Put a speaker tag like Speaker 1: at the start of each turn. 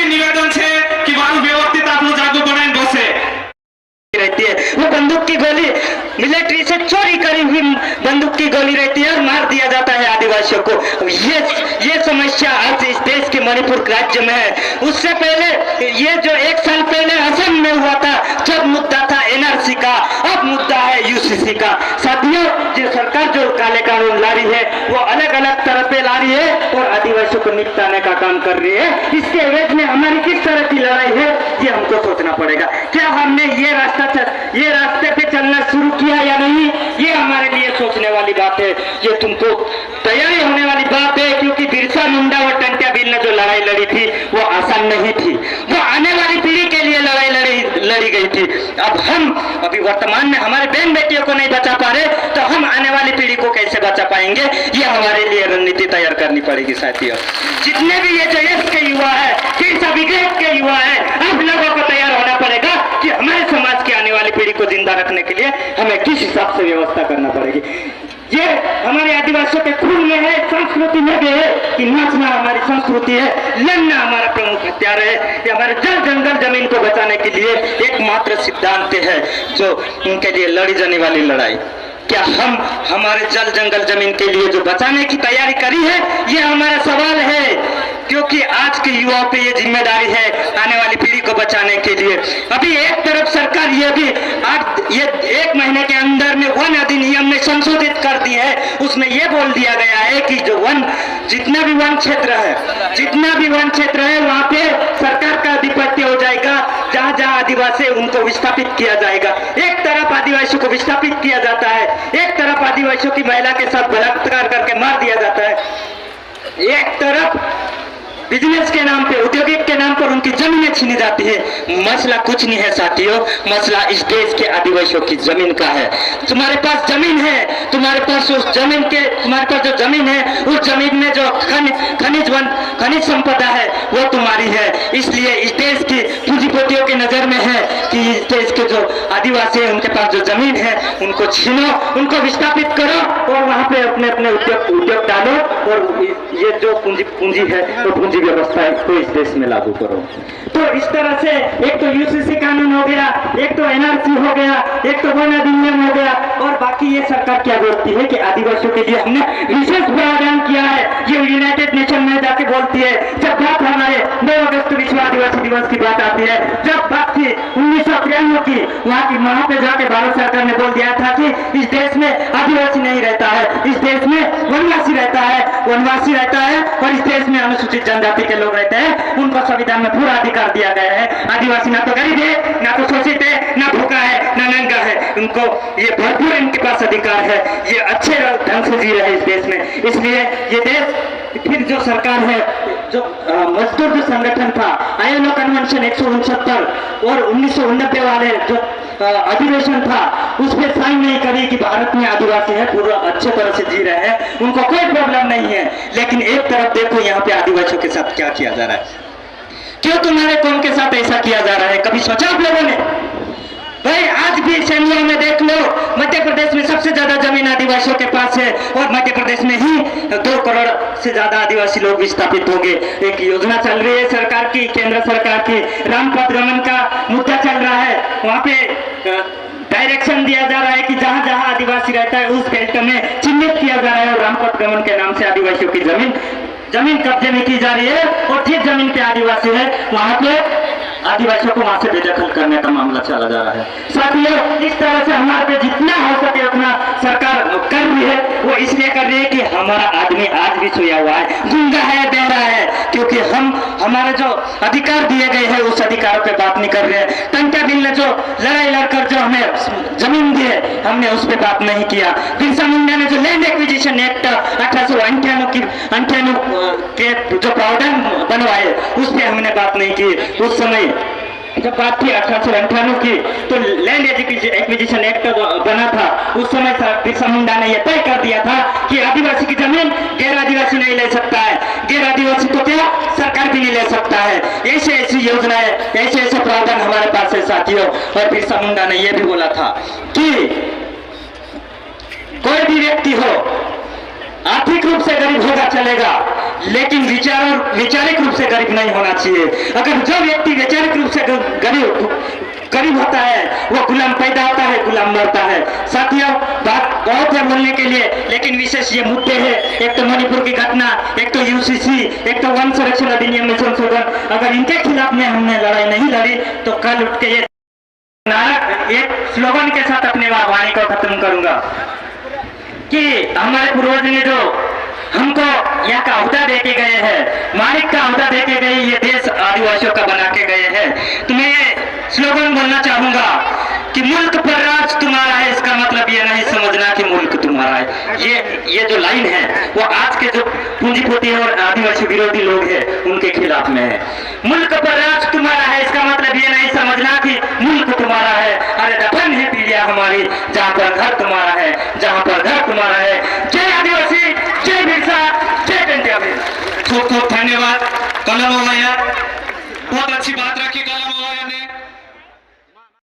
Speaker 1: निवेदन है कि व्यवस्थित आप लोग जागो बनाए बसे
Speaker 2: रहती है। वो बंदूक की गोली मिलिट्री से चोरी करी हुई बंदूक की गोली रहती है और मार दिया जाता है आदिवासियों को। ये समस्या आज इस देश के मणिपुर राज्य में है। उससे पहले ये जो 1 साल पहले असम में हुआ था, जब मुद्दा था एनआरसी का, अब मुद्दा है यूसीसी का। साथियों, जो सरकार जो काले कानून ला रही है वो अलग अलग तरह पे ला रही है और आदिवासियों को निपटाने का काम कर रही है। इसके एवज में हमारी किस तरह की लड़ाई है ये हमको सोचना पड़ेगा। क्या हमने ये रास्ते पे चलना शुरू किया या नहीं, ये हमारे लिए सोचने वाली बात है। ये तुमको तैयारी होने वाली बात है, क्योंकि बिरसा मुंडा और टंट्या बिल ने जो लड़ाई लड़ी थी वो आसान नहीं थी, वो आने वाली पीढ़ी के लिए लड़ाई लड़ी गई थी। अब हम अभी वर्तमान में हमारे बहन बेटियों को नहीं बचा पा रहे, तो हम आने वाली पीढ़ी को कैसे बचा पाएंगे, ये हमारे लिए रणनीति तैयार करनी पड़ेगी। साथियों, जितने भी ये जयस के युवा है, तीर्थ विग्रह के युवा है, आप लोगों को तैयार होना पड़ेगा कि हमारे समाज की आने वाली पीढ़ी को जिंदा रखने के लिए हमें किस हिसाब से व्यवस्था करना पड़ेगी। ये हमारे आदिवासियों के खून में है, संस्कृति में भी है कि नाचना हमारी संस्कृति है, लड़ना हमारा प्रमुख हथियार है। ये हमारे जल जंगल जमीन को बचाने के लिए एकमात्र सिद्धांत है जो उनके लिए लड़ी जाने वाली लड़ाई। क्या हम हमारे जल जंगल जमीन के लिए जो बचाने की तैयारी करी है, ये हमारा सवाल है, क्योंकि आज के युवाओं पे ये जिम्मेदारी है आने वाली पीढ़ी को बचाने के लिए। अभी एक तरफ सरकार ये भी आज ये 1 महीने के अंदर में वन अधिनियम में संशोधित कर दी है। उसमें ये बोल दिया गया है कि जो जितना भी वन क्षेत्र है वहाँ पे सरकार का आधिपत्य हो जाएगा। जहाँ जहाँ आदिवासी उनको विस्थापित किया जाएगा। एक तरफ आदिवासियों को विस्थापित किया जाता है, एक तरफ आदिवासियों की महिला के साथ बलात्कार करके मार दिया जाता है, एक तरफ बिजनेस के नाम पे, औद्योगिक के नाम पर उनकी जमीनें छीनी जाती है। मसला कुछ नहीं है साथियों, मसला इस देश के आदिवासियों की जमीन का है। तुम्हारे पास जमीन है, तुम्हारे पास जो जमीन है उस जमीन में जो खनिज संपदा है वो तुम्हारी है। इसलिए इस देश की पूंजीपतियों की नजर में है कि इस देश के जो आदिवासी है उनके पास जो जमीन है उनको छीनो, उनको विस्थापित करो और वहां पे अपने अपने उद्योग डालो और ये जो पूंजी है वो पूंजी व्यवस्था को इस देश में लागू करो। तो इस तरह से एक तो यूसीसी कानून हो गया, एक तो एनआरसी हो गया, एक तो वन अधिनियम हो गया, और बाकी ये सरकार क्या बोलती है कि आदिवासियों के लिए हमने विशेष प्रावधान किया है। ये यूनाइटेड नेशन में जाके बोलती है। जब बात हमारे 9 अगस्त विश्व आदिवासी दिवस की बात आती है, जब बात थी 1993 की, वहां पे जाके भारत सरकार ने बोल दिया था कि इस देश में आदिवासी नहीं रहता है, इस देश में वनवासी रहता है और इस देश में अनुसूचित जनजाति के लोग रहते हैं। उनको संविधान में पूरा अधिकार दिया गया है। आदिवासी ना तो गरीब है, ना तो शोषित है, ना भूखा है, ना नंगा है। उनको ये भरपूर इनके पास अधिकार है, ये अच्छे ढंग से जी रहे हैं इस देश में। इसलिए ये देश फिर जो सरकार है, जो मजदूर जो संगठन था ILO कन्वेंशन 169 और 1989 वाले जो अधिवेशन था उस पर साइन नहीं करी कि भारत में आदिवासी है, पूरा अच्छे तरह से जी रहे हैं, उनको कोई प्रॉब्लम नहीं है। लेकिन एक तरफ देखो यहाँ पे आदिवासियों के साथ क्या किया जा रहा है, क्यों तुम्हारे कौम के साथ ऐसा किया जा रहा है, कभी सोचा आप लोगों ने? भाई आज भी सेमिया में देख लो, मध्य प्रदेश में सबसे ज्यादा जमीन आदिवासियों के पास है और मध्य प्रदेश में ही 2 करोड़ से ज्यादा आदिवासी लोग विस्थापित होंगे। एक योजना चल रही है सरकार की, केंद्र सरकार की, रामपथ गमन का मुद्दा चल रहा है। वहां पे डायरेक्शन दिया जा रहा है कि जहां जहां आदिवासी रहता है उस बेल्ट में चिन्हित किया जा रहा है और रामपथ गमन के नाम से आदिवासियों की जमीन कब्जे में की जा रही है और जिस जमीन पे आदिवासी है वहां पे आदिवासियों को वहां से बेदखल करने का मामला चला जा रहा है। साथियों, इस तरह से हमारे पे जितना हो सके उतना सरकार कर रही है। वो इसलिए कर रही है कि हमारा आदमी आज भी सोया हुआ है, गूंगा है, बहरा है, क्योंकि हम हमारे जो अधिकार दिए गए हैं उस अधिकारों पे बात नहीं कर रहे हैं। टंट्या बिल ने जो लड़ाई लड़कर जो हमें जमीन दी है हमने उस पर बात नहीं किया। बिरसा मुंडा ने जो लैंड एक्विजिशन एक्ट 1898 के जो प्रावधान बनवाए उस पर हमने बात नहीं की। उस समय जब बात थी 1898 की तो लैंड एक्विजिशन एक्ट बना था, उस समय बिरसा मुंडा ने यह तय कर दिया था कि आदिवासी की जमीन गैर आदिवासी नहीं ले सकता है, गैर आदिवासी तो क्या सरकार भी नहीं ले सकता है। ऐसी योजनाएं, ऐसे प्रावधान हमारे पास है साथियों। और बिरसा मुंडा ने यह भी बोला था कि कोई भी व्यक्ति हो आर्थिक रूप से गरीब होगा चलेगा, लेकिन वैचारिक रूप से गरीब नहीं होना चाहिए। अगर जो व्यक्ति वैचारिक रूप से गरीब होता है वो गुलाम पैदा होता है, गुलाम मरता है। साथियों, बात बहुत है बोलने के लिए, लेकिन विशेष ये मुद्दे हैं, एक तो मणिपुर की घटना, एक तो यूसीसी, एक तो वन संरक्षण अधिनियम में संशोधन। अगर इनके खिलाफ में हमने लड़ाई नहीं लड़ी तो कल उठ के ये नारा एक स्लोगन के साथ अपने वाणी को खत्म करूंगा कि हमारे पूर्वज ने जो हमको यहाँ का अहदा दे के गए हैं, मालिक का अहदा दे के गए, ये देश आदिवासियों का बना के गए हैं। तो मैं ये स्लोगन बोलना चाहूंगा कि मुल्क पर राज तुम्हारा है, इसका मतलब ये नहीं समझना कि मुल्क तुम्हारा है। ये जो लाइन है वो आज के जो पूंजीपति और आदिवासी विरोधी लोग हैं उनके खिलाफ में है। मुल्क पर राज तुम्हारा है, इसका मतलब ये नहीं समझना कि मुल्क तुम्हारा है। अरे दफन है पीढ़िया हमारी, जहाँ पर घर तुम्हारा है, जहाँ पर घर तुम्हारा है। जय आदिवासी, जय बिरसा, जय पंजाबी।
Speaker 1: खूब खूब धन्यवाद कलम महोदय, बहुत अच्छी बात रखी कलम महोदय ने।